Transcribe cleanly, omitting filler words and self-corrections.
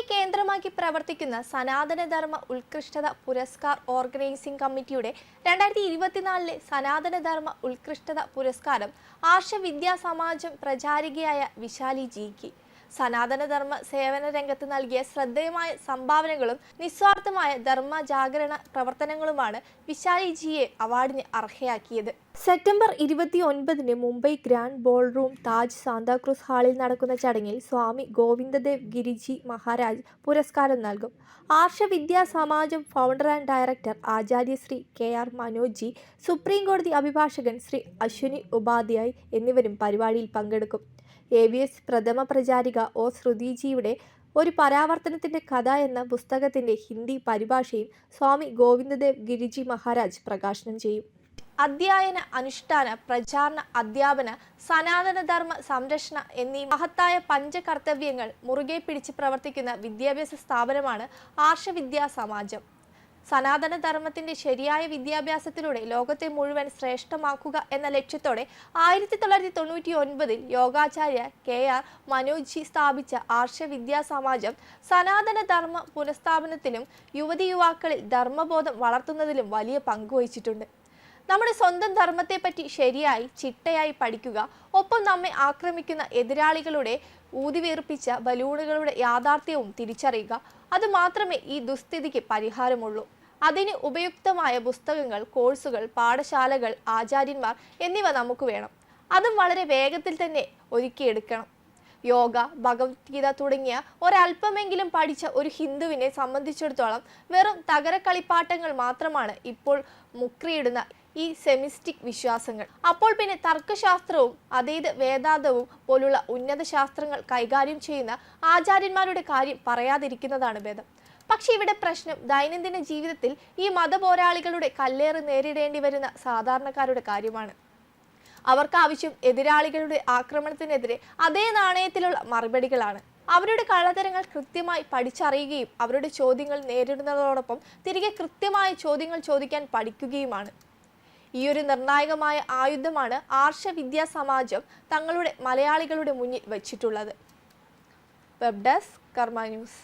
കേന്ദ്രമാക്കി പ്രവർത്തിക്കുന്ന സനാതനധർമ്മ ഉത്കൃഷ്ടത പുരസ്കാർ ഓർഗനൈസിംഗ് കമ്മിറ്റിയുടെ 2024 സനാതനധർമ്മ ഉത്കൃഷ്ടത പുരസ്കാരം ആർഷ വിദ്യാ സമാജം പ്രചാരികയായ വിശാലി ജിക്ക് സനാതനധർമ്മ സേവന രംഗത്ത് നൽകിയ ശ്രദ്ധേയമായ സംഭാവനകളും നിസ്വാർത്ഥമായ ധർമ്മ ജാഗരണ പ്രവർത്തനങ്ങളുമാണ് വിശാലി ജിയെ അവാർഡിന് അർഹയാക്കിയത്. September 29 Mumbai grand ballroom Taj Santacruz ഹാളിൽ നടക്കുന്ന ചടങ്ങിൽ സ്വാമി ഗോവിന്ദദേവ് ഗിരിജി മഹാരാജ് പുരസ്കാരം നൽകും. Arsha Vidya Samajam founder and director Acharya Shri KR Manoj ji, supreme കോടതി അഭിഭാഷകൻ ശ്രീ അശ്വിനി ഉപാധ്യായ് എന്നിവരും പരിപാടിയിൽ പങ്കെടുക്കും. ABS പ്രഥമ പ്രചാരിക O ശ്രുതിജിയുടെ ഒരു പരാവർത്തനത്തിന്റെ കഥ എന്ന പുസ്തകത്തിന്റെ ഹിന്ദി പരിഭാഷയും സ്വാമി ഗോവിന്ദദേവ് ഗിരിജി മഹാരാജ് പ്രകാശനം ചെയ്യും. അധ്യയന, അനുഷ്ഠാന, പ്രചാരണ, അധ്യാപന, സനാതനധർമ്മ സംരക്ഷണ എന്നീ മഹത്തായ പഞ്ചകർത്തവ്യങ്ങൾ മുറുകെ പിടിച്ച് പ്രവർത്തിക്കുന്ന വിദ്യാഭ്യാസ സ്ഥാപനമാണ് ആർഷ വിദ്യാ സമാജം. സനാതനധർമ്മത്തിന്റെ ശരിയായ വിദ്യാഭ്യാസത്തിലൂടെ ലോകത്തെ മുഴുവൻ ശ്രേഷ്ഠമാക്കുക എന്ന ലക്ഷ്യത്തോടെ 1999 യോഗാചാര്യ KR മനോജ് ജി സ്ഥാപിച്ച ആർഷ വിദ്യാ സമാജം സനാതനധർമ്മ പുനഃസ്ഥാപനത്തിലും യുവതി യുവാക്കളിൽ ധർമ്മബോധം വളർത്തുന്നതിലും വലിയ പങ്കുവഹിച്ചിട്ടുണ്ട്. നമ്മുടെ സ്വന്തം ധർമ്മത്തെപ്പറ്റി ശരിയായി ചിട്ടയായി പഠിക്കുക, ഒപ്പം നമ്മെ ആക്രമിക്കുന്ന എതിരാളികളുടെ ഊതിവീർപ്പിച്ച ബലൂണുകളുടെ യാഥാർത്ഥ്യവും തിരിച്ചറിയുക, അതുമാത്രമേ ഈ ദുസ്ഥിതിക്ക് പരിഹാരമുള്ളൂ. അതിന് ഉപയുക്തമായ പുസ്തകങ്ങൾ, കോഴ്സുകൾ, പാഠശാലകൾ, ആചാര്യന്മാർ എന്നിവ നമുക്ക് വേണം. അതും വളരെ വേഗത്തിൽ തന്നെ ഒരുക്കിയെടുക്കണം. യോഗ, ഭഗവത്ഗീത തുടങ്ങിയ ഒരല്പമെങ്കിലും പഠിച്ച ഒരു ഹിന്ദുവിനെ സംബന്ധിച്ചിടത്തോളം വെറും തകരക്കളിപ്പാട്ടങ്ങൾ മാത്രമാണ് ഇപ്പോൾ മുക്രിയിടുന്ന ഈ സെമിസ്റ്റിക് വിശ്വാസങ്ങൾ. അപ്പോൾ പിന്നെ തർക്കശാസ്ത്രവും അതേത് വേദാന്തവും പോലുള്ള ഉന്നത ശാസ്ത്രങ്ങൾ കൈകാര്യം ചെയ്യുന്ന ആചാര്യന്മാരുടെ കാര്യം പറയാതിരിക്കുന്നതാണ് ഭേദം. പക്ഷെ ഇവിടെ പ്രശ്നം ദൈനംദിന ജീവിതത്തിൽ ഈ മതപോരാളികളുടെ കല്ലേറ് നേരിടേണ്ടി വരുന്ന സാധാരണക്കാരുടെ കാര്യമാണ്. അവർക്ക് ആവശ്യം എതിരാളികളുടെ ആക്രമണത്തിനെതിരെ അതേ നാണയത്തിലുള്ള മറുപടികളാണ്. അവരുടെ കള്ളത്തരങ്ങൾ കൃത്യമായി പഠിച്ചറിയുകയും അവരുടെ ചോദ്യങ്ങൾ നേരിടുന്നതോടൊപ്പം തിരികെ കൃത്യമായ ചോദ്യങ്ങൾ ചോദിക്കാൻ പഠിക്കുകയുമാണ്. ഈയൊരു നിർണായകമായ ആയുധമാണ് ആർഷ വിദ്യാ സമാജം തങ്ങളുടെ മലയാളികളുടെ മുന്നിൽ വച്ചിട്ടുള്ളത്. വെബ് ഡെസ്ക് കർമ്മ ന്യൂസ്.